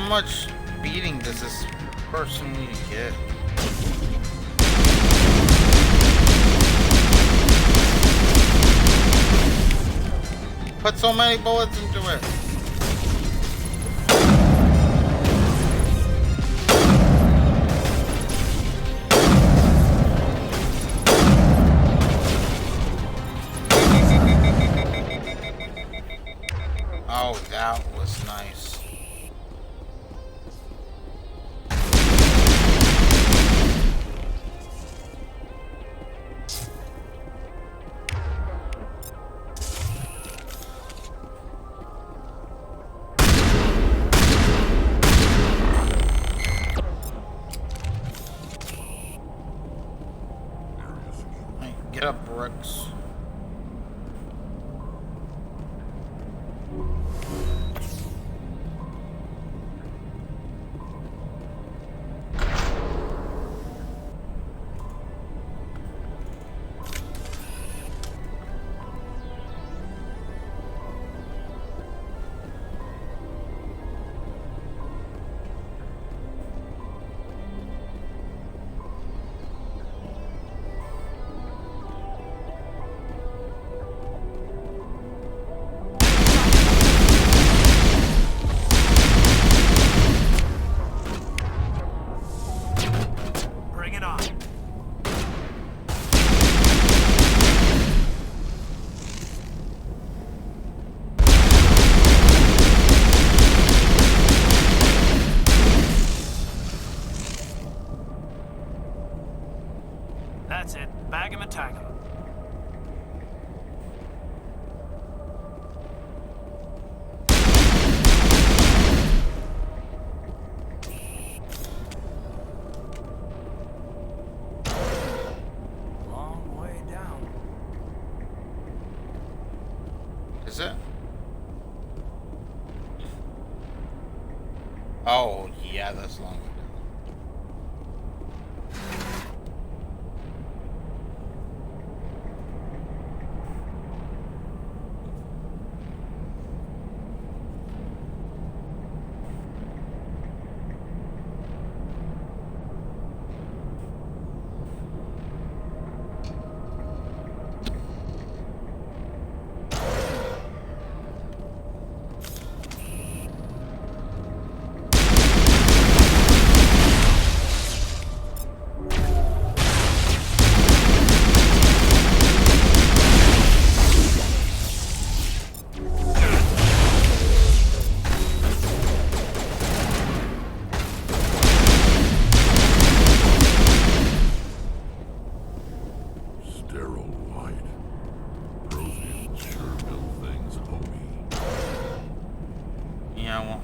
much beating does this person need to get? Put so many bullets into it. Oh, that was nice. Get up, Brooks. That's it. Bag him and tag him. Long way down. Is it? Oh, yeah, that's long.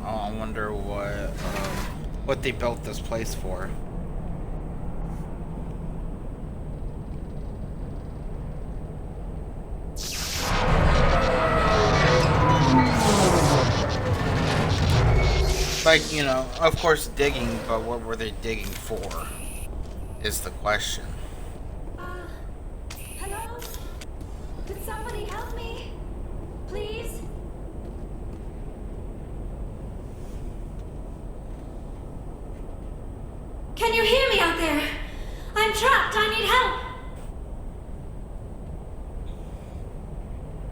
I wonder what they built this place for. Like, you know, of course digging, but what were they digging for? Is the question. Hello? Could somebody help me? Please? Can you hear me out there? I'm trapped. I need help.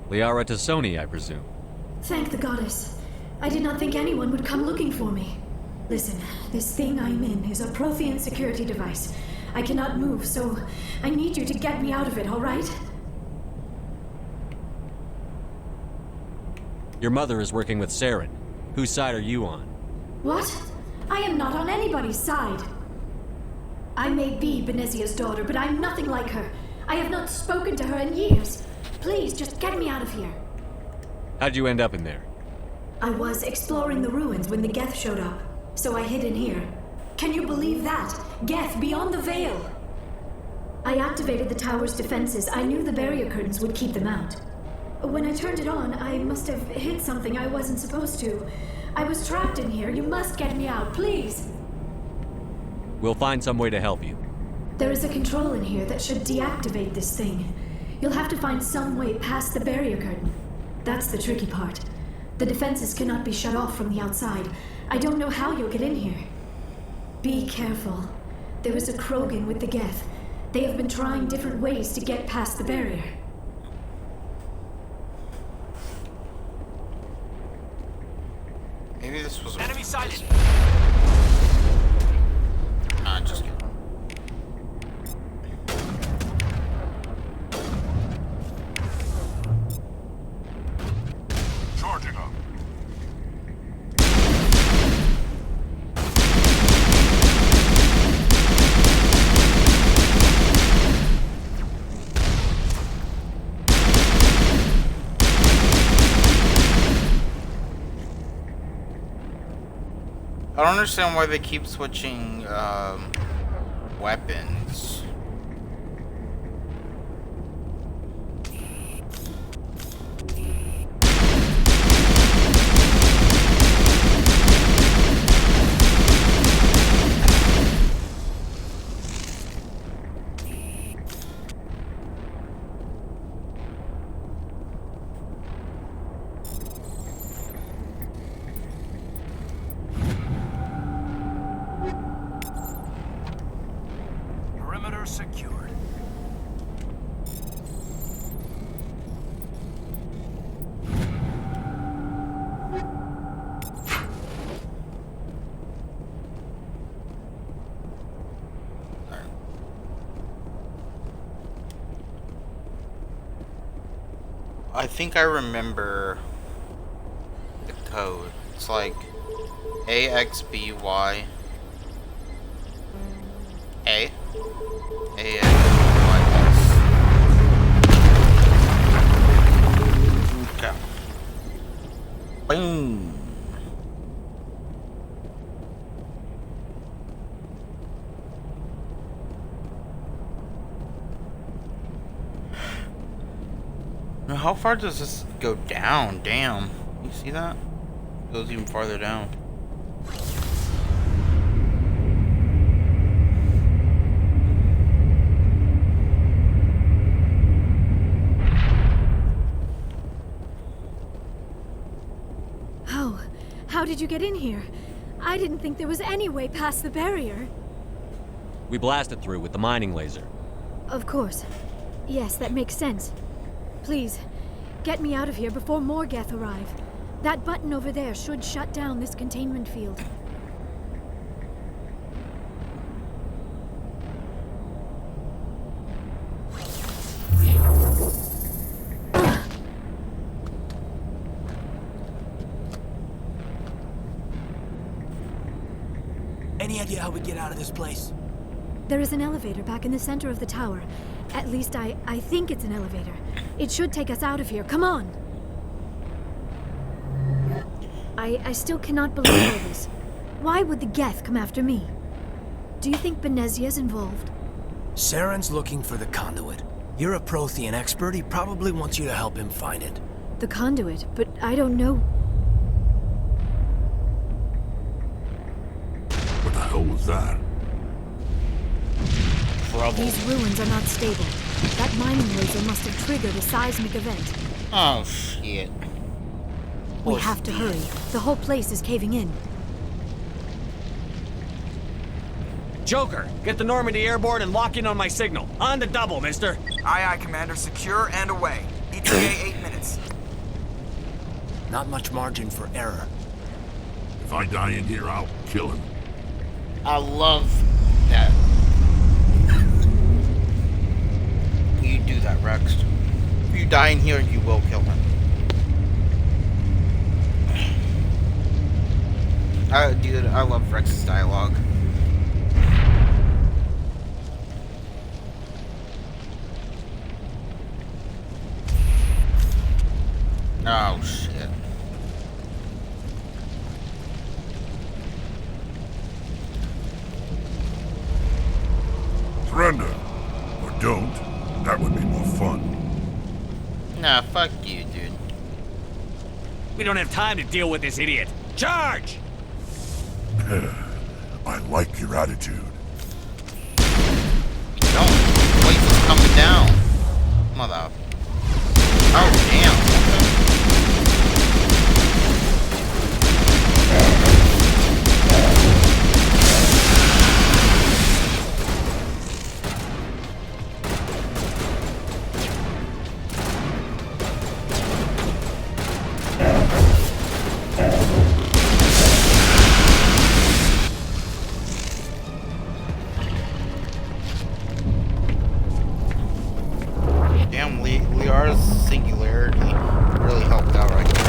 Liara Tassoni, I presume. Thank the goddess. I did not think anyone would come looking for me. Listen, this thing I'm in is a Prothean security device. I cannot move, so I need you to get me out of it, all right? Your mother is working with Saren. Whose side are you on? What? I am not on anybody's side. I may be Benezia's daughter, but I'm nothing like her. I have not spoken to her in years. Please, just get me out of here. How'd you end up in there? I was exploring the ruins when the Geth showed up, so I hid in here. Can you believe that? Geth, beyond the veil! I activated the tower's defenses. I knew the barrier curtains would keep them out. When I turned it on, I must have hit something I wasn't supposed to. I was trapped in here. You must get me out, please! We'll find some way to help you. There is a control in here that should deactivate this thing. You'll have to find some way past the barrier curtain. That's the tricky part. The defenses cannot be shut off from the outside. I don't know how you'll get in here. Be careful. There is a Krogan with the Geth. They have been trying different ways to get past the barrier. Maybe this was a... Enemy sighted. Just kidding. Charging up. I don't understand why they keep switching weapons. Perimeter secured. I think I remember the code. It's like AXBY A AXBYS. Okay. Boom. Now, how far does this go down? Damn. You see that? It goes even farther down. How did you get in here? I didn't think there was any way past the barrier. We blasted through with the mining laser. Of course. Yes, that makes sense. Please, get me out of here before more Geth arrive. That button over there should shut down this containment field. Any idea how we get out of this place? There is an elevator back in the center of the tower. At least I think it's an elevator. It should take us out of here. Come on! I still cannot believe all this. Why would the Geth come after me? Do you think Benezia's involved? Saren's looking for the conduit. You're a Prothean expert. He probably wants you to help him find it. The conduit, but I don't know. What the hell was that? Trouble. These ruins are not stable. That mining laser must have triggered a seismic event. Oh, shit. We have to hurry. The whole place is caving in. Joker, get the Normandy airborne and lock in on my signal. On the double, mister. Aye, aye, Commander. Secure and away. ETA 8 minutes. Not much margin for error. If I die in here, I'll kill him. I love that. You do that, Rex. If you die in here, you will kill him. Dude, I love Rex's dialogue. Oh, shit. Surrender. Or don't. That would be more fun. Nah, fuck you, dude. We don't have time to deal with this idiot. Charge! I like your attitude. Don't. The place is coming down. Mother. Oh, damn. helped out right there.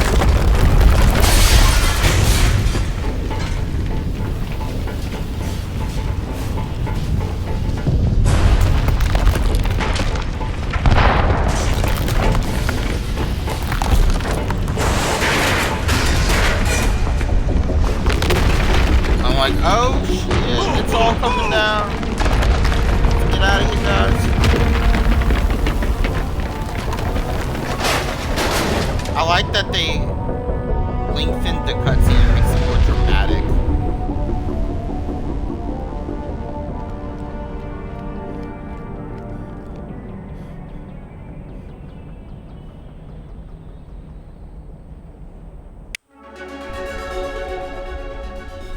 I'm like, oh shit, it's all coming down. Get out of here, guys. I like that they lengthened the cutscene and makes it more dramatic.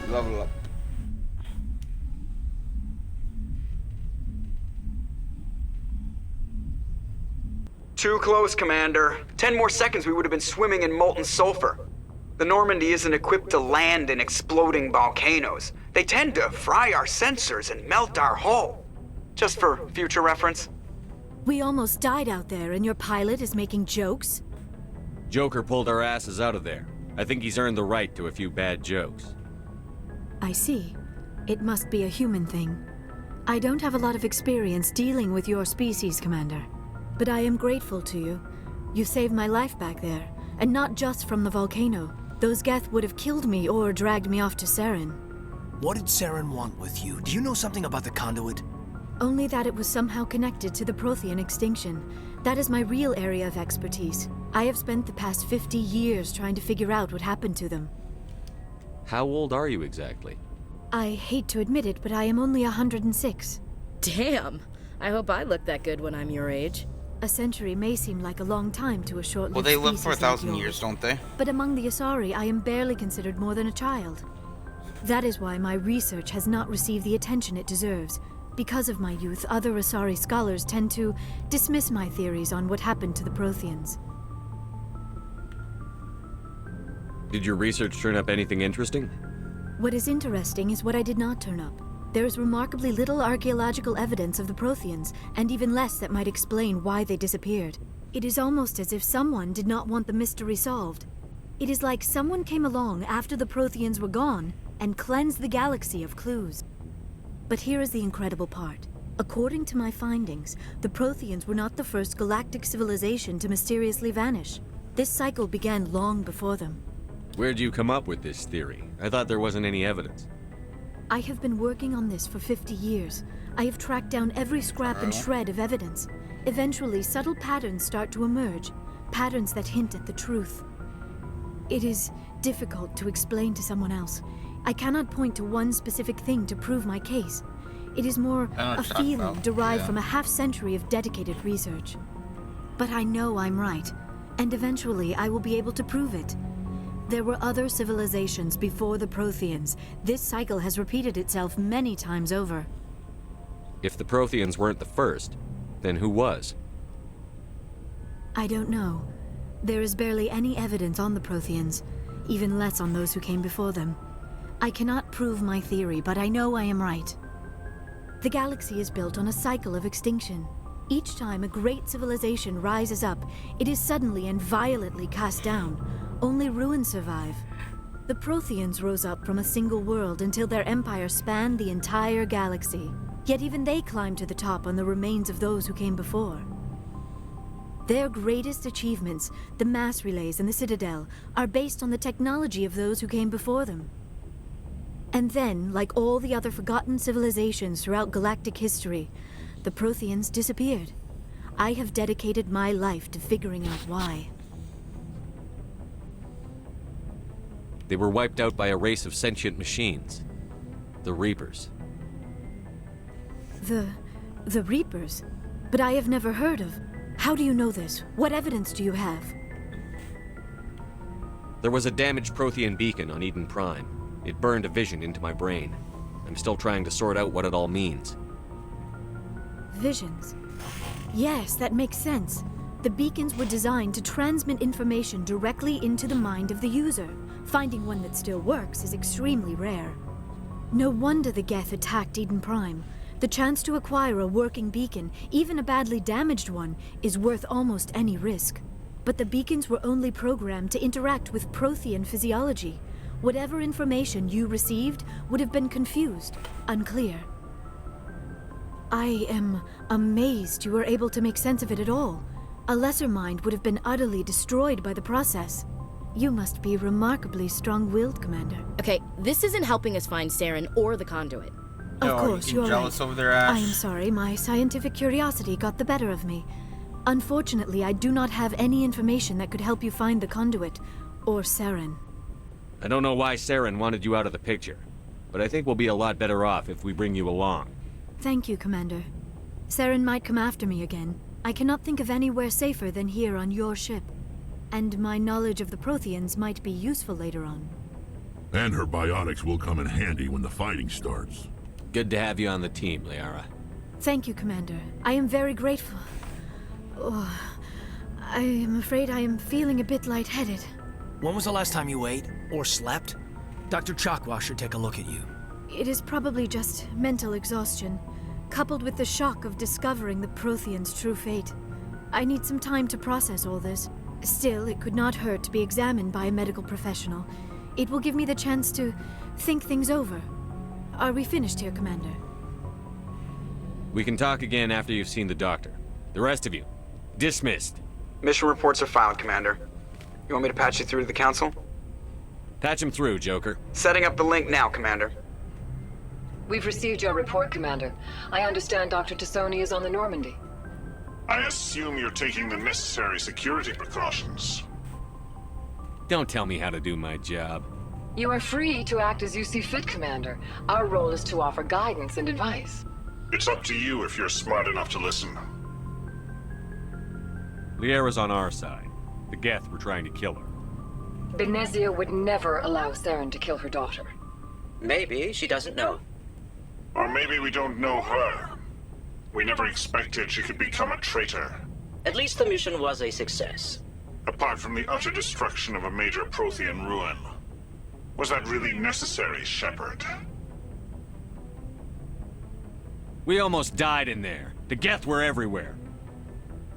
Level up. Too close, Commander. 10 more seconds we would have been swimming in molten sulfur. The Normandy isn't equipped to land in exploding volcanoes. They tend to fry our sensors and melt our hull. Just for future reference. We almost died out there, and your pilot is making jokes? Joker pulled our asses out of there. I think he's earned the right to a few bad jokes. I see. It must be a human thing. I don't have a lot of experience dealing with your species, Commander. But I am grateful to you. You saved my life back there, and not just from the volcano. Those Geth would have killed me or dragged me off to Saren. What did Saren want with you? Do you know something about the conduit? Only that it was somehow connected to the Prothean extinction. That is my real area of expertise. I have spent the past 50 years trying to figure out what happened to them. How old are you exactly? I hate to admit it, but I am only 106. Damn! I hope I look that good when I'm your age. A century may seem like a long time to a short-lived Well, they live for species 1,000 like years, yours. don't they? But among the Asari, I am barely considered more than a child. That is why my research has not received the attention it deserves. Because of my youth, other Asari scholars tend to dismiss my theories on what happened to the Protheans. Did your research turn up anything interesting? What is interesting is what I did not turn up. There is remarkably little archaeological evidence of the Protheans, and even less that might explain why they disappeared. It is almost as if someone did not want the mystery solved. It is like someone came along after the Protheans were gone and cleansed the galaxy of clues. But here is the incredible part. According to my findings, the Protheans were not the first galactic civilization to mysteriously vanish. This cycle began long before them. Where'd you come up with this theory? I thought there wasn't any evidence. I have been working on this for 50 years. I have tracked down every scrap and shred of evidence. Eventually, subtle patterns start to emerge, patterns that hint at the truth. It is difficult to explain to someone else. I cannot point to one specific thing to prove my case. It is more a feeling derived from a half-century of dedicated research. But I know I'm right, and eventually I will be able to prove it. There were other civilizations before the Protheans. This cycle has repeated itself many times over. If the Protheans weren't the first, then who was? I don't know. There is barely any evidence on the Protheans, even less on those who came before them. I cannot prove my theory, but I know I am right. The galaxy is built on a cycle of extinction. Each time a great civilization rises up, it is suddenly and violently cast down. Only ruins survive. The Protheans rose up from a single world until their empire spanned the entire galaxy. Yet even they climbed to the top on the remains of those who came before. Their greatest achievements, the mass relays and the Citadel, are based on the technology of those who came before them. And then, like all the other forgotten civilizations throughout galactic history, the Protheans disappeared. I have dedicated my life to figuring out why. They were wiped out by a race of sentient machines. The Reapers. The Reapers? But I have never heard of. How do you know this? What evidence do you have? There was a damaged Prothean beacon on Eden Prime. It burned a vision into my brain. I'm still trying to sort out what it all means. Visions. Yes, that makes sense. The beacons were designed to transmit information directly into the mind of the user. Finding one that still works is extremely rare. No wonder the Geth attacked Eden Prime. The chance to acquire a working beacon, even a badly damaged one, is worth almost any risk. but the beacons were only programmed to interact with Prothean physiology. Whatever information you received would have been confused, unclear. I am amazed you were able to make sense of it at all. A lesser mind would have been utterly destroyed by the process. You must be remarkably strong-willed, Commander. Okay, this isn't helping us find Saren or the conduit. Of course, you're jealous right. over their ass. I am sorry, my scientific curiosity got the better of me. Unfortunately, I do not have any information that could help you find the conduit, or Saren. I don't know why Saren wanted you out of the picture, but I think we'll be a lot better off if we bring you along. Thank you, Commander. Saren might come after me again. I cannot think of anywhere safer than here on your ship. And my knowledge of the Protheans might be useful later on. And her biotics will come in handy when the fighting starts. Good to have you on the team, Liara. Thank you, Commander. I am very grateful. Oh, I am afraid I am feeling a bit lightheaded. When was the last time you ate or slept? Dr. Chakwa should take a look at you. It is probably just mental exhaustion, coupled with the shock of discovering the Protheans' true fate. I need some time to process all this. Still, it could not hurt to be examined by a medical professional. It will give me the chance to think things over. Are we finished here, Commander? We can talk again after you've seen the doctor. The rest of you, dismissed. Mission reports are filed, Commander. You want me to patch you through to the Council? Patch him through, Joker. Setting up the link now, Commander. We've received your report, Commander. I understand Dr. Tassoni is on the Normandy. I assume you're taking the necessary security precautions. Don't tell me how to do my job. You are free to act as you see fit, Commander. Our role is to offer guidance and advice. It's up to you if you're smart enough to listen. Liara's on our side. The Geth were trying to kill her. Benezia would never allow Saren to kill her daughter. Maybe she doesn't know. Or maybe we don't know her. We never expected she could become a traitor. At least the mission was a success. Apart from the utter destruction of a major Prothean ruin. Was that really necessary, Shepard? We almost died in there. The Geth were everywhere.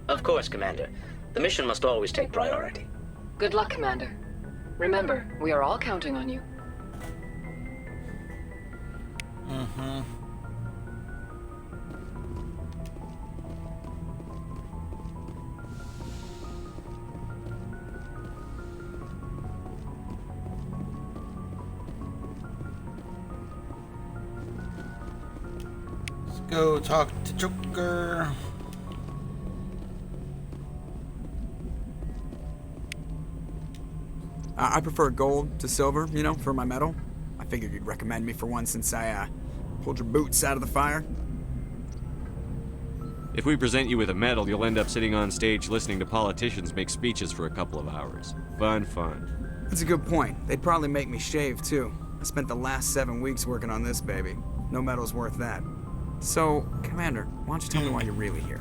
Of course, Commander. The mission must always take priority. Good luck, Commander. Remember, we are all counting on you. Let's go talk to Joker. I prefer gold to silver, you know, for my medal. I figured you'd recommend me for one since I, pulled your boots out of the fire. If we present you with a medal, you'll end up sitting on stage listening to politicians make speeches for a couple of hours. Fun, fun. That's a good point. They'd probably make me shave, too. I spent the last 7 weeks working on this baby. No medal's worth that. So, Commander, why don't you tell me why you're really here?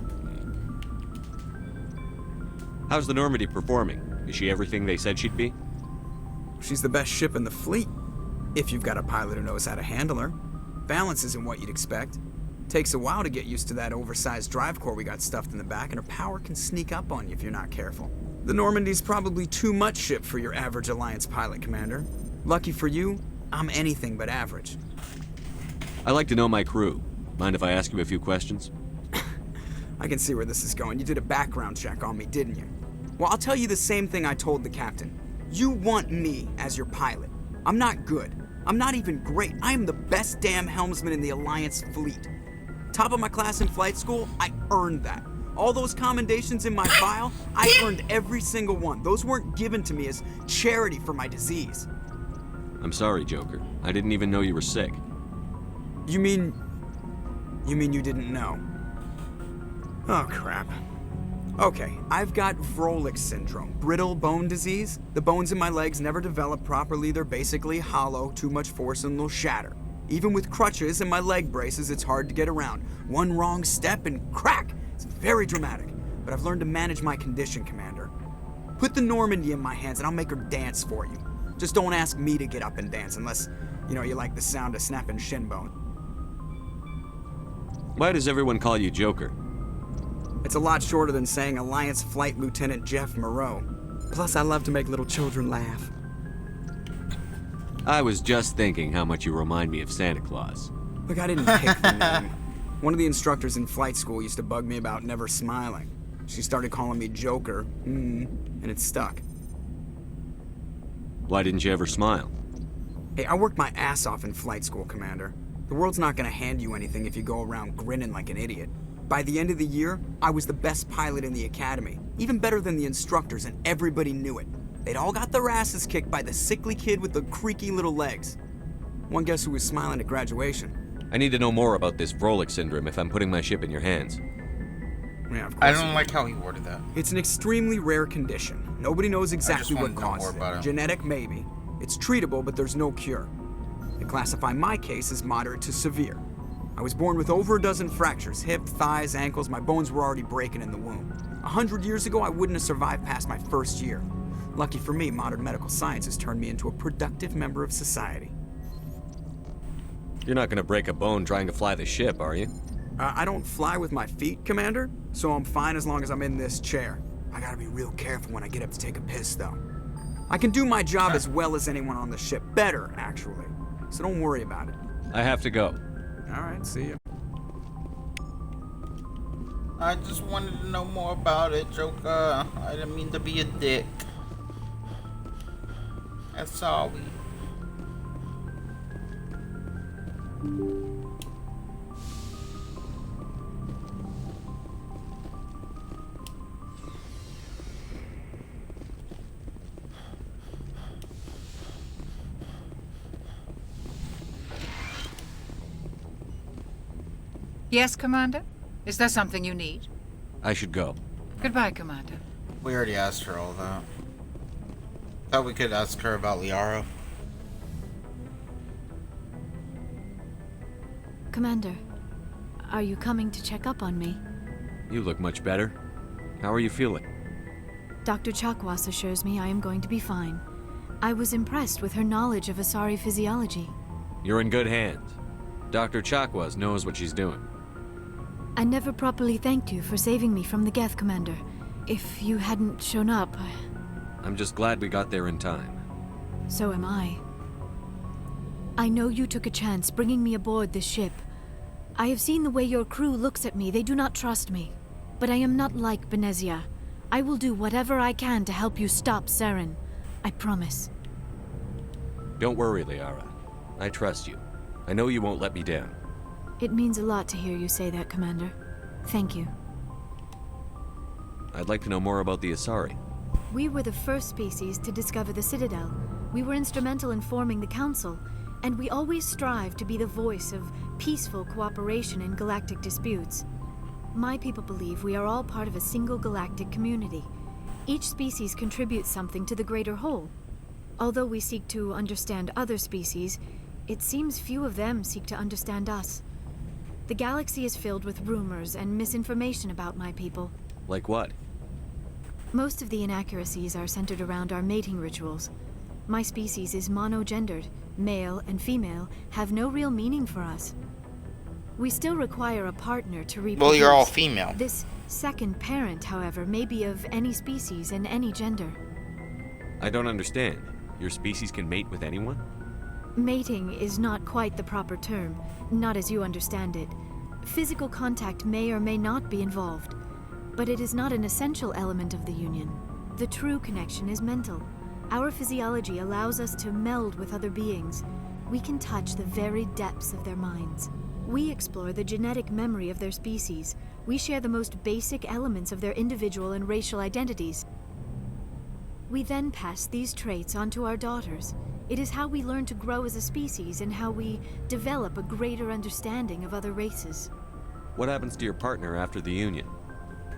How's the Normandy performing? Is she everything they said she'd be? She's the best ship in the fleet, if you've got a pilot who knows how to handle her. Balance isn't what you'd expect. Takes a while to get used to that oversized drive core we got stuffed in the back, and her power can sneak up on you if you're not careful. The Normandy's probably too much ship for your average Alliance pilot, Commander. Lucky for you, I'm anything but average. I like to know my crew. Mind if I ask you a few questions? I can see where this is going. You did a background check on me, didn't you? Well, I'll tell you the same thing I told the captain. You want me as your pilot. I'm not good. I'm not even great. I am the best damn helmsman in the Alliance fleet. Top of my class in flight school, I earned that. All those commendations in my file, I earned every single one. Those weren't given to me as charity for my disease. I'm sorry, Joker. I didn't even know you were sick. You mean you didn't know? Oh, crap. Okay, I've got Vrolik syndrome, brittle bone disease. The bones in my legs never develop properly. They're basically hollow, too much force and they'll shatter. Even with crutches and my leg braces, it's hard to get around. One wrong step and crack! It's very dramatic, but I've learned to manage my condition, Commander. Put the Normandy in my hands and I'll make her dance for you. Just don't ask me to get up and dance unless, you like the sound of snapping shin bone. Why does everyone call you Joker? It's a lot shorter than saying Alliance Flight Lieutenant Jeff Moreau. Plus, I love to make little children laugh. I was just thinking how much you remind me of Santa Claus. Look, I didn't pick the name. One of the instructors in flight school used to bug me about never smiling. She started calling me Joker, and it stuck. Why didn't you ever smile? Hey, I worked my ass off in flight school, Commander. The world's not gonna hand you anything if you go around grinning like an idiot. By the end of the year, I was the best pilot in the academy, even better than the instructors, and everybody knew it. They'd all got their asses kicked by the sickly kid with the creaky little legs. One guess who was smiling at graduation? I need to know more about this Vrolik syndrome if I'm putting my ship in your hands. Yeah, of course. I don't like how he worded that. It's an extremely rare condition. Nobody knows exactly what wanted to know more causes about it. it. Genetic, maybe. It's treatable, but there's no cure. They classify my case as moderate to severe. I was born with over a dozen fractures, hip, thighs, ankles. My bones were already breaking in the womb. 100 years ago, I wouldn't have survived past my first year. Lucky for me, modern medical science has turned me into a productive member of society. You're not gonna break a bone trying to fly the ship, are you? I don't fly with my feet, Commander, so I'm fine as long as I'm in this chair. I gotta be real careful when I get up to take a piss, though. I can do my job as well as anyone on the ship. Better, actually. So don't worry about it. I have to go. Alright, see ya. I just wanted to know more about it, Joker. I didn't mean to be a dick. That's sorry. Yes, Commander? Is there something you need? I should go. Goodbye, Commander. We already asked her all that. Thought we could ask her about Liara. Commander, are you coming to check up on me? You look much better. How are you feeling? Dr. Chakwas assures me I am going to be fine. I was impressed with her knowledge of Asari physiology. You're in good hands. Dr. Chakwas knows what she's doing. I never properly thanked you for saving me from the Geth, Commander. If you hadn't shown up, I'm just glad we got there in time. so am I. I know you took a chance bringing me aboard this ship. I have seen the way your crew looks at me. They do not trust me. But I am not like Benezia. I will do whatever I can to help you stop Saren. I promise. Don't worry, Liara. I trust you. I know you won't let me down. It means a lot to hear you say that, Commander. Thank you. I'd like to know more about the Asari. We were the first species to discover the Citadel. We were instrumental in forming the Council, and we always strive to be the voice of peaceful cooperation in galactic disputes. My people believe we are all part of a single galactic community. Each species contributes something to the greater whole. Although we seek to understand other species, it seems few of them seek to understand us. The galaxy is filled with rumors and misinformation about my people. Like what? Most of the inaccuracies are centered around our mating rituals. My species is monogendered. Male and female have no real meaning for us. We still require a partner to reproduce. Well, you're all female. This second parent, however, may be of any species and any gender. I don't understand. Your species can mate with anyone? Mating is not quite the proper term, not as you understand it. Physical contact may or may not be involved, but it is not an essential element of the union. The true connection is mental. Our physiology allows us to meld with other beings. We can touch the very depths of their minds. We explore the genetic memory of their species. We share the most basic elements of their individual and racial identities. We then pass these traits on to our daughters. It is how we learn to grow as a species and how we develop a greater understanding of other races. What happens to your partner after the union?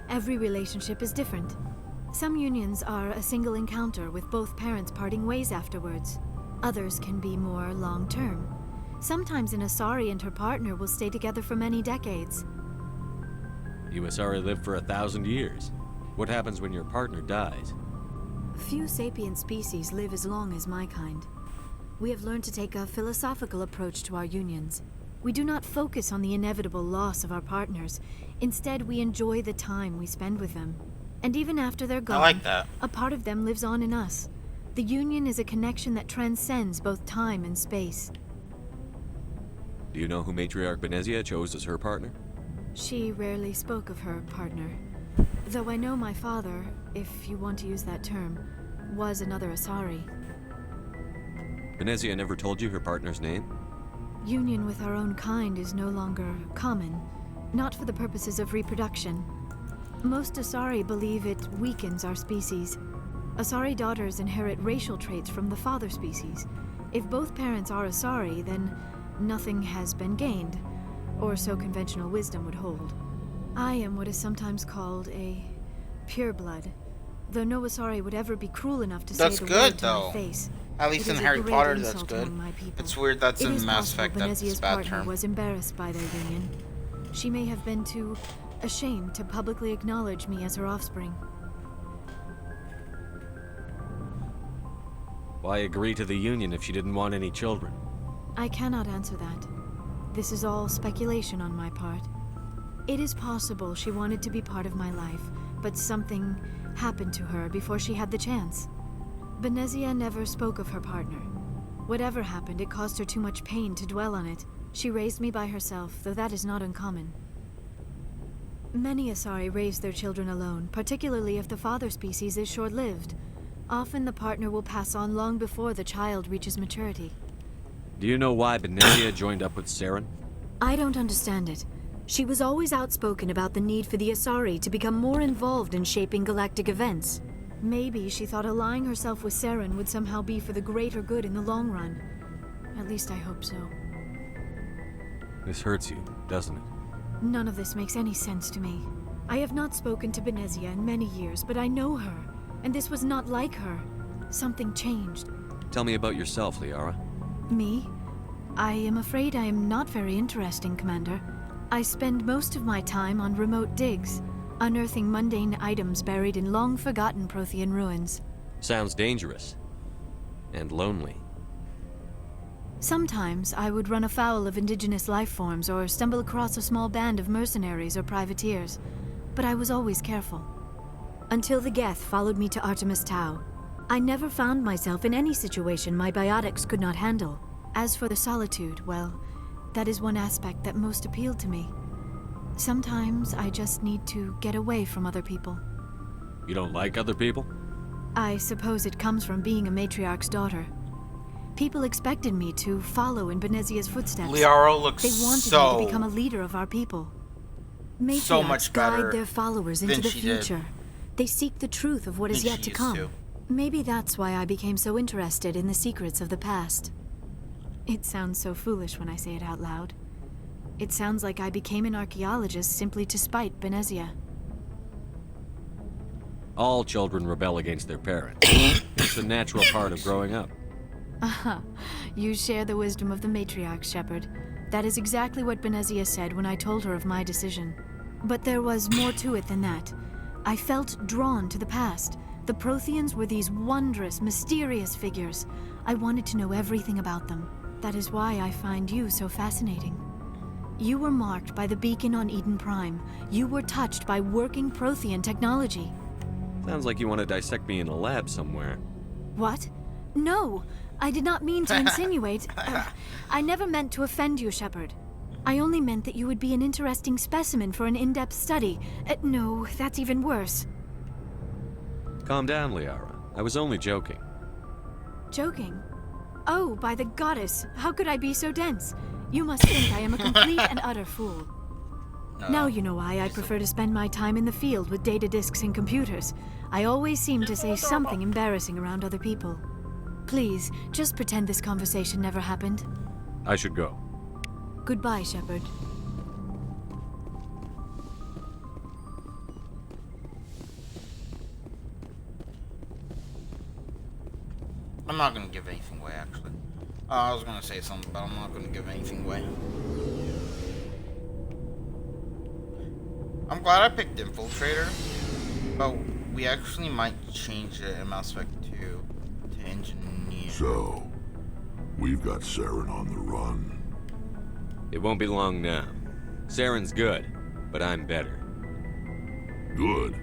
Every relationship is different. Some unions are a single encounter with both parents parting ways afterwards. Others can be more long-term. Sometimes an Asari and her partner will stay together for many decades. You Asari live for 1,000 years. What happens when your partner dies? Few sapient species live as long as my kind. We have learned to take a philosophical approach to our unions. We do not focus on the inevitable loss of our partners. Instead, we enjoy the time we spend with them. And even after they're gone, I like that. a part of them lives on in us. The union is a connection that transcends both time and space. Do you know who Matriarch Benezia chose as her partner? She rarely spoke of her partner. Though I know my father, if you want to use that term, was another Asari. Benezia never told you her partner's name? Union with our own kind is no longer common, not for the purposes of reproduction. Most Asari believe it weakens our species. Asari daughters inherit racial traits from the father species. If both parents are Asari, then nothing has been gained, or so conventional wisdom would hold. I am what is sometimes called a pureblood, though no Asari would ever be cruel enough to say the word to my face. At least in Harry Potter, that's good. It's weird that's in Mass Effect, that's a bad term. Was embarrassed by their union. She may have been too ashamed to publicly acknowledge me as her offspring. Why agree to the union if she didn't want any children? I cannot answer that. This is all speculation on my part. It is possible she wanted to be part of my life, but something happened to her before she had the chance. Benezia never spoke of her partner. Whatever happened, it caused her too much pain to dwell on it. She raised me by herself, though that is not uncommon. Many Asari raise their children alone, particularly if the father species is short-lived. Often the partner will pass on long before the child reaches maturity. Do you know why Benezia joined up with Saren? I don't understand it. She was always outspoken about the need for the Asari to become more involved in shaping galactic events. Maybe she thought allying herself with Saren would somehow be for the greater good in the long run. At least I hope so. This hurts you, doesn't it? None of this makes any sense to me. I have not spoken to Benezia in many years, but I know her, and this was not like her. Something changed. Tell me about yourself, Liara. Me? I am afraid I am not very interesting, Commander. I spend most of my time on remote digs, unearthing mundane items buried in long-forgotten Prothean ruins. Sounds dangerous. And lonely. Sometimes I would run afoul of indigenous life forms or stumble across a small band of mercenaries or privateers, but I was always careful. Until the Geth followed me to Artemis Tau, I never found myself in any situation my biotics could not handle. As for the solitude, well, that is one aspect that most appealed to me. Sometimes I just need to get away from other people. You don't like other people? I suppose it comes from being a matriarch's daughter. People expected me to follow in Benezia's footsteps. Liara looks They wanted me to become a leader of our people. Matriarchs so much better guide their followers into than the she future. did. They seek the truth of what is Than yet she to used come. to. Maybe that's why I became so interested in the secrets of the past. It sounds so foolish when I say it out loud. It sounds like I became an archaeologist simply to spite Benezia. All children rebel against their parents. It's a natural part of growing up. Aha, you share the wisdom of the matriarch, Shepard. That is exactly what Benezia said when I told her of my decision. But there was more to it than that. I felt drawn to the past. The Protheans were these wondrous, mysterious figures. I wanted to know everything about them. That is why I find you so fascinating. You were marked by the beacon on Eden Prime. You were touched by working Prothean technology. Sounds like you want to dissect me in a lab somewhere. What? No! I did not mean to insinuate. I never meant to offend you, Shepard. I only meant that you would be an interesting specimen for an in-depth study. No, that's even worse. Calm down, Liara. I was only joking. Joking? Oh, by the goddess, how could I be so dense? You must think I am a complete and utter fool. No. Now you know why I prefer to spend my time in the field with data disks and computers. I always seem to say something embarrassing around other people. Please, just pretend this conversation never happened. I should go. Goodbye, Shepard. I'm not gonna give anything away, actually. I was gonna say something, but I'm not gonna give anything away. I'm glad I picked Infiltrator, but we actually might change it in Mass Effect 2 to Engineer. So, we've got Saren on the run. It won't be long now. Saren's good, but I'm better. Good?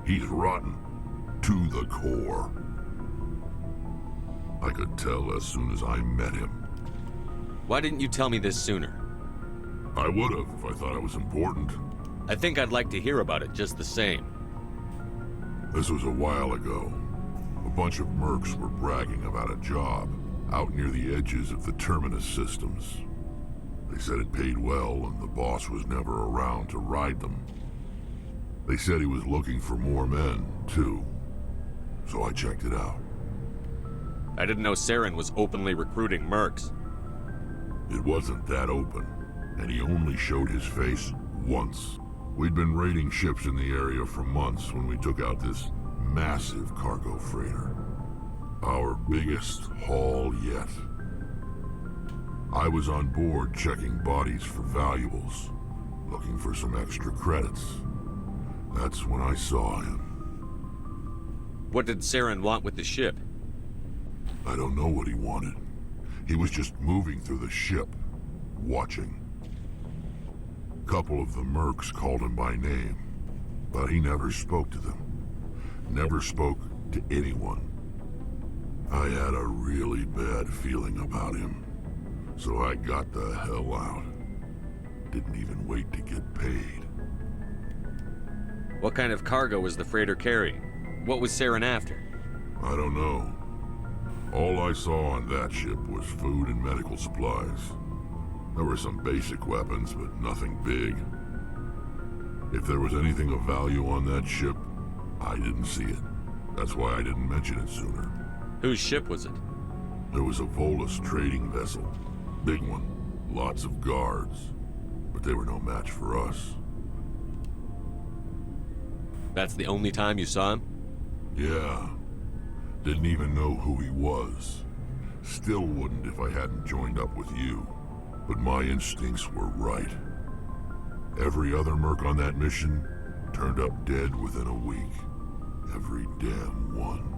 He's rotten. To the core. I could tell as soon as I met him. Why didn't you tell me this sooner? I would've if I thought it was important. I think I'd like to hear about it just the same. This was a while ago. A bunch of mercs were bragging about a job out near the edges of the Terminus systems. They said it paid well and the boss was never around to ride them. They said he was looking for more men, too. So I checked it out. I didn't know Saren was openly recruiting mercs. It wasn't that open, and he only showed his face once. We'd been raiding ships in the area for months when we took out this massive cargo freighter. Our biggest haul yet. I was on board checking bodies for valuables, looking for some extra credits. That's when I saw him. What did Saren want with the ship? I don't know what he wanted. He was just moving through the ship, watching. A couple of the mercs called him by name, but he never spoke to them. Never spoke to anyone. I had a really bad feeling about him, so I got the hell out. Didn't even wait to get paid. What kind of cargo was the freighter carrying? What was Saren after? I don't know. All I saw on that ship was food and medical supplies. There were some basic weapons, but nothing big. If there was anything of value on that ship, I didn't see it. That's why I didn't mention it sooner. Whose ship was it? There was a Volus trading vessel. Big one. Lots of guards. But they were no match for us. That's the only time you saw him? Yeah. Didn't even know who he was. Still wouldn't if I hadn't joined up with you. But my instincts were right. Every other merc on that mission turned up dead within a week. Every damn one.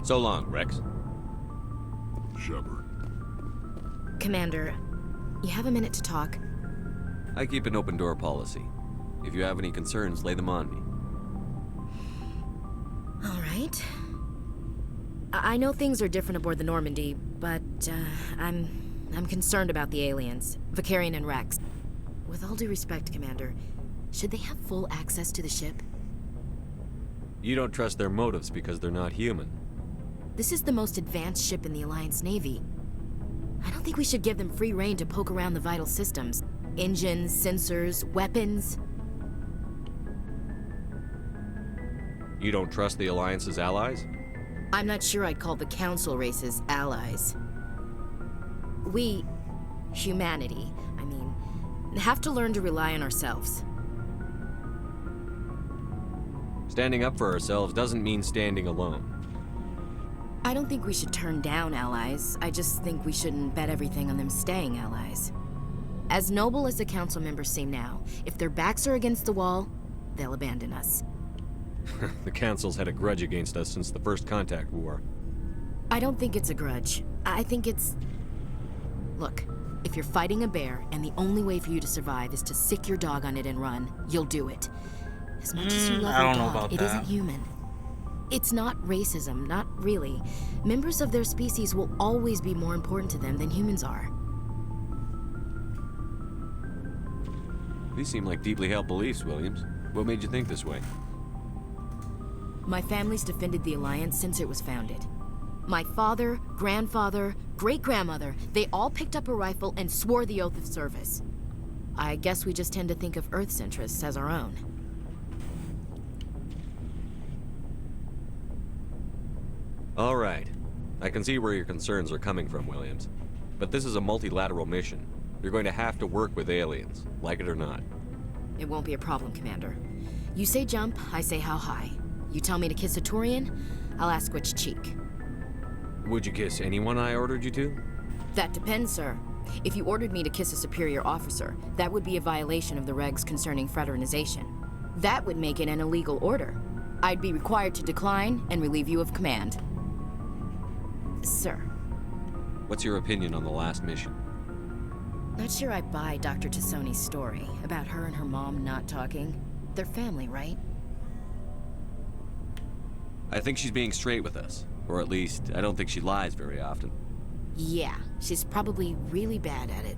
So long, Rex. Shepard. Commander, you have a minute to talk? I keep an open door policy. If you have any concerns, lay them on me. All right. I know things are different aboard the Normandy, but I'm concerned about the aliens, Vakarian and Rex. With all due respect, Commander, should they have full access to the ship? You don't trust their motives because they're not human. This is the most advanced ship in the Alliance Navy. I don't think we should give them free rein to poke around the vital systems. Engines, sensors, weapons. You don't trust the Alliance's allies? I'm not sure I'd call the Council races allies. We, humanity, I mean, have to learn to rely on ourselves. Standing up for ourselves doesn't mean standing alone. I don't think we should turn down allies. I just think we shouldn't bet everything on them staying allies. As noble as the Council members seem now, if their backs are against the wall, they'll abandon us. The Council's had a grudge against us since the First Contact War. I don't think it's a grudge. I think it's... Look, if you're fighting a bear and the only way for you to survive is to sick your dog on it and run, you'll do it. As much as you love your dog, it isn't human. It's not racism, not really. Members of their species will always be more important to them than humans are. These seem like deeply held beliefs, Williams. What made you think this way? My family's defended the Alliance since it was founded. My father, grandfather, great-grandmother, they all picked up a rifle and swore the oath of service. I guess we just tend to think of Earth's interests as our own. All right. I can see where your concerns are coming from, Williams. But this is a multilateral mission. You're going to have to work with aliens, like it or not. It won't be a problem, Commander. You say jump, I say how high. You tell me to kiss a Turian, I'll ask which cheek. Would you kiss anyone I ordered you to? That depends, sir. If you ordered me to kiss a superior officer, that would be a violation of the regs concerning fraternization. That would make it an illegal order. I'd be required to decline and relieve you of command. Sir. What's your opinion on the last mission? Not sure I buy Dr. Tassoni's story about her and her mom not talking. They're family, right? I think she's being straight with us. Or at least, I don't think she lies very often. Yeah, she's probably really bad at it.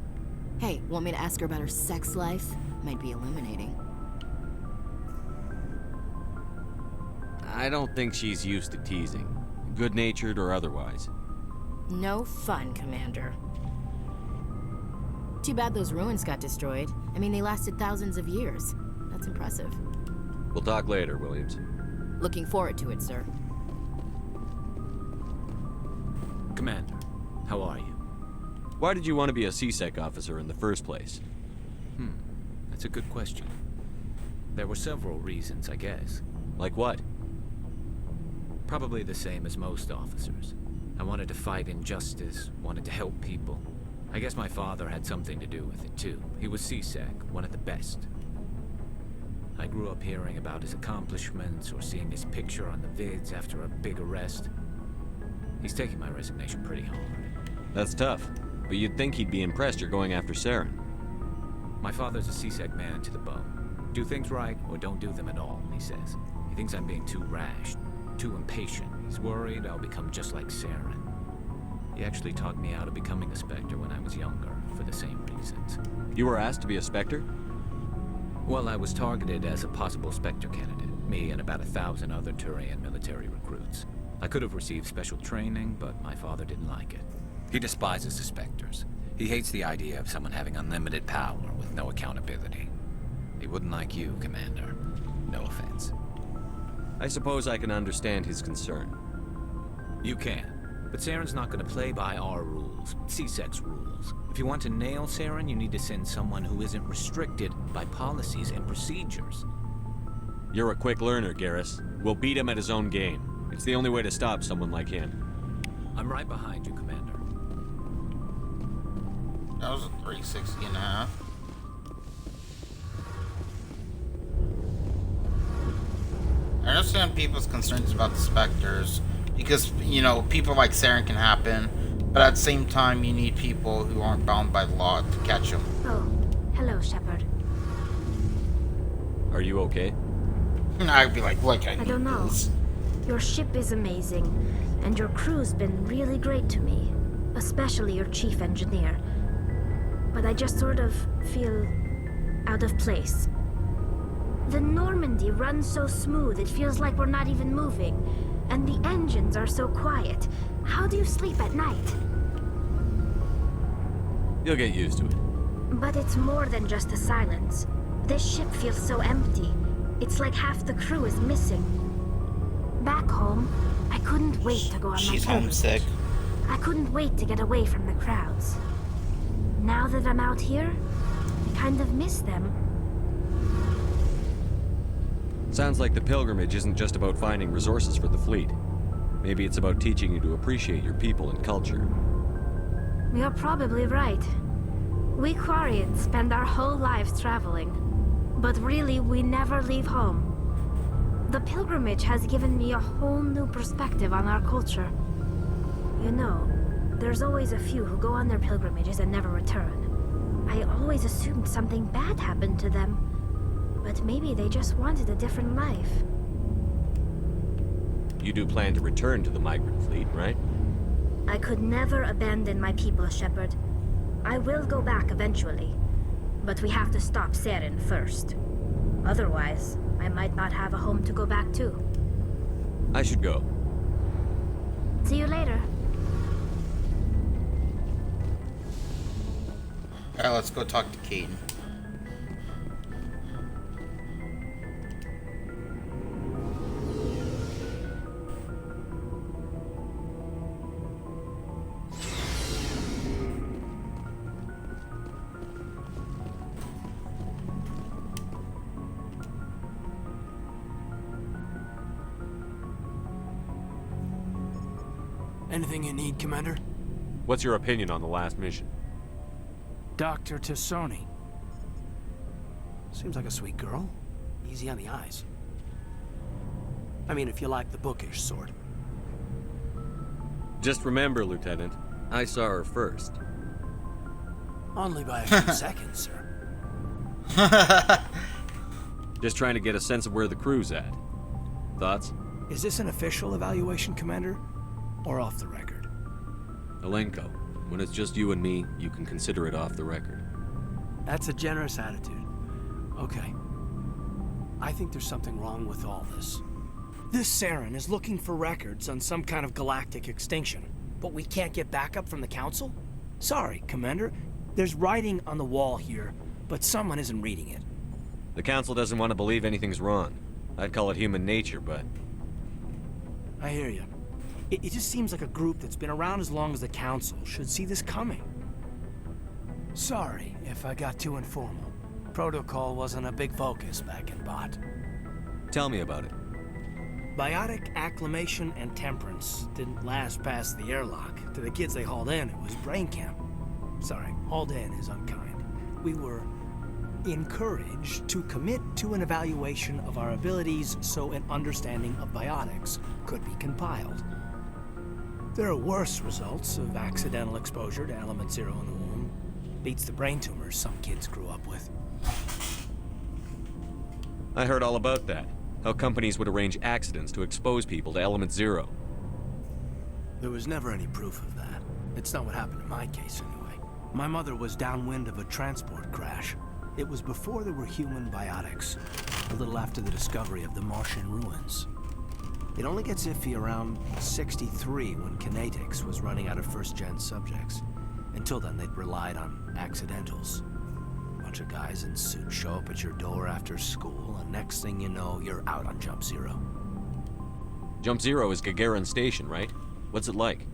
Hey, want me to ask her about her sex life? Might be illuminating. I don't think she's used to teasing. Good-natured or otherwise. No fun, Commander. Too bad those ruins got destroyed. I mean, they lasted thousands of years. That's impressive. We'll talk later, Williams. Looking forward to it, sir. Commander, how are you? Why did you want to be a CSEC officer in the first place? That's a good question. There were several reasons, I guess. Like what? Probably the same as most officers. I wanted to fight injustice, wanted to help people. I guess my father had something to do with it, too. He was CSEC, one of the best. I grew up hearing about his accomplishments or seeing his picture on the vids after a big arrest. He's taking my resignation pretty hard. That's tough, but you'd think he'd be impressed you're going after Saren. My father's a CSEC man to the bone. Do things right or don't do them at all, he says. He thinks I'm being too rash, too impatient. He's worried I'll become just like Saren. He actually talked me out of becoming a Spectre when I was younger, for the same reasons. You were asked to be a Spectre? Well, I was targeted as a possible Spectre candidate, me and about 1,000 other Turian military recruits. I could have received special training, but my father didn't like it. He despises the Spectres. He hates the idea of someone having unlimited power with no accountability. He wouldn't like you, Commander. No offense. I suppose I can understand his concern. You can. But Saren's not going to play by our rules, CSEC's rules. If you want to nail Saren, you need to send someone who isn't restricted by policies and procedures. You're a quick learner, Garrus. We'll beat him at his own game. It's the only way to stop someone like him. I'm right behind you, Commander. That was a 360 and a half. I understand people's concerns about the Spectres. Because, you know, people like Saren can happen, but at the same time, you need people who aren't bound by the law to catch them. Oh, hello, Shepard. Are you okay? I'd be like, look, I don't know. This. Your ship is amazing, and your crew's been really great to me, especially your chief engineer. But I just sort of feel out of place. The Normandy runs so smooth, it feels like we're not even moving. And the engines are so quiet. How do you sleep at night? You'll get used to it. But it's more than just the silence. This ship feels so empty. It's like half the crew is missing. Back home, I couldn't wait to go on my She's pilgrimage. homesick. I couldn't wait to get away from the crowds. Now that I'm out here, I kind of miss them. Sounds like the pilgrimage isn't just about finding resources for the fleet. Maybe it's about teaching you to appreciate your people and culture. You're probably right. We Quarians spend our whole lives traveling, but really we never leave home. The pilgrimage has given me a whole new perspective on our culture. You know, there's always a few who go on their pilgrimages and never return. I always assumed something bad happened to them. But maybe they just wanted a different life. You do plan to return to the migrant fleet, right? I could never abandon my people, Shepard. I will go back eventually. But we have to stop Saren first. Otherwise, I might not have a home to go back to. I should go. See you later. Alright, let's go talk to Kaidan. Anything you need, Commander? What's your opinion on the last mission? Dr. Tassoni. Seems like a sweet girl. Easy on the eyes. I mean, if you like the bookish sort. Just remember, Lieutenant, I saw her first. Only by a few seconds, sir. Just trying to get a sense of where the crew's at. Thoughts? Is this an official evaluation, Commander? Or off the record? Alenko, when it's just you and me, you can consider it off the record. That's a generous attitude. Okay. I think there's something wrong with all this. This Saren is looking for records on some kind of galactic extinction, but we can't get backup from the Council? Sorry, Commander. There's writing on the wall here, but someone isn't reading it. The Council doesn't want to believe anything's wrong. I'd call it human nature, but... I hear you. It just seems like a group that's been around as long as the Council should see this coming. Sorry if I got too informal. Protocol wasn't a big focus back in Bot. Tell me about it. Biotic acclimation and temperance didn't last past the airlock. To the kids they hauled in, it was brain camp. Sorry, hauled in is unkind. We were encouraged to commit to an evaluation of our abilities so an understanding of biotics could be compiled. There are worse results of accidental exposure to Element Zero in the womb. Beats the brain tumors some kids grew up with. I heard all about that. How companies would arrange accidents to expose people to Element Zero. There was never any proof of that. It's not what happened in my case, anyway. My mother was downwind of a transport crash. It was before there were human biotics, a little after the discovery of the Martian ruins. It only gets iffy around 63 when Kinetics was running out of first-gen subjects. Until then, they'd relied on accidentals. A bunch of guys in suits show up at your door after school, and next thing you know, you're out on Jump Zero. Jump Zero is Gagarin Station, right? What's it like?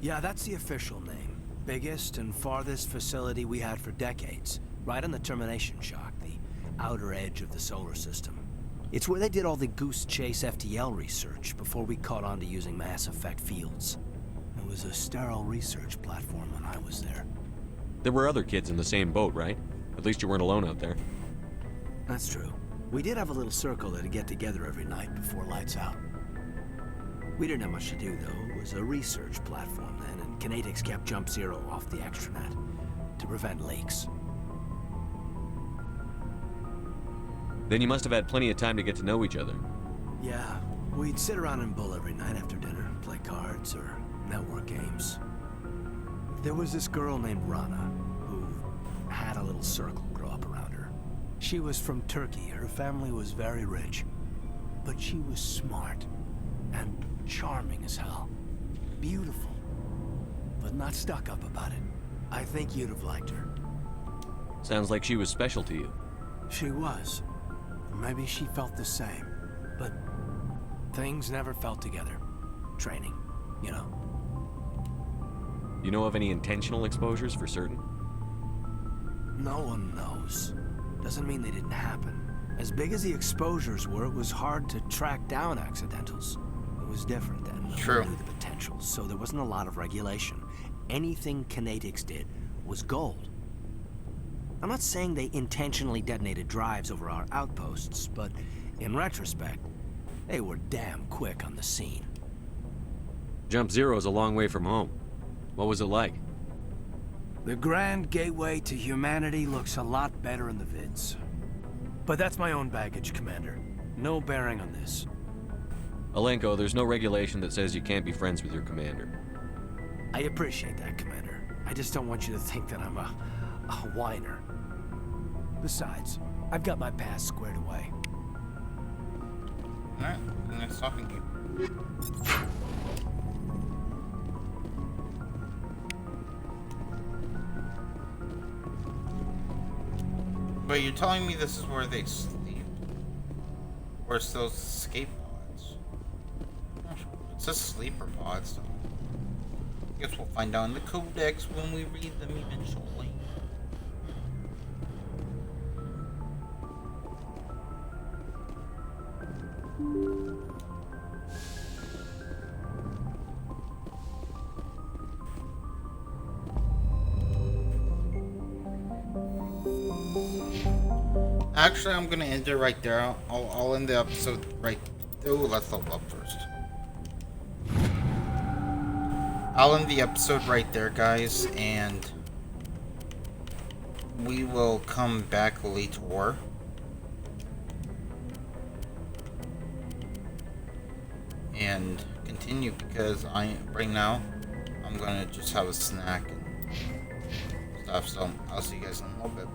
Yeah, that's the official name. Biggest and farthest facility we had for decades. Right on the termination shock, the outer edge of the solar system. It's where they did all the Goose Chase FTL research before we caught on to using mass effect fields. It was a sterile research platform when I was there. There were other kids in the same boat, right? At least you weren't alone out there. That's true. We did have a little circle that'd get together every night before lights out. We didn't have much to do, though. It was a research platform then, and Kinetics kept Jump Zero off the extranet to prevent leaks. Then you must have had plenty of time to get to know each other. Yeah, we'd sit around and bull every night after dinner, play cards or network games. There was this girl named Rana, who had a little circle grow up around her. She was from Turkey, her family was very rich. But she was smart, and charming as hell. Beautiful, but not stuck up about it. I think you'd have liked her. Sounds like she was special to you. She was. Maybe she felt the same, but things never felt together. Training, you know. You know of any intentional exposures for certain? No one knows. Doesn't mean they didn't happen. As big as the exposures were, it was hard to track down accidentals. It was different then. True. We knew the potential, so there wasn't a lot of regulation. Anything Kinetics did was gold. I'm not saying they intentionally detonated drives over our outposts, but in retrospect, they were damn quick on the scene. Jump Zero is a long way from home. What was it like? The grand gateway to humanity looks a lot better in the vids. But that's my own baggage, Commander. No bearing on this. Alenko, there's no regulation that says you can't be friends with your commander. I appreciate that, Commander. I just don't want you to think that I'm a whiner. Besides, I've got my past squared away. Alright, nice talking to you. But you're telling me this is where they sleep? Or it's those escape pods? It says sleeper pods. Guess we'll find out in the codex when we read them eventually. Actually, I'm gonna end it right there. I'll end the episode right. Oh, let's level up first. I'll end the episode right there, guys, and we will come back later. And continue, because right now I'm gonna just have a snack and stuff. So I'll see you guys in a little bit.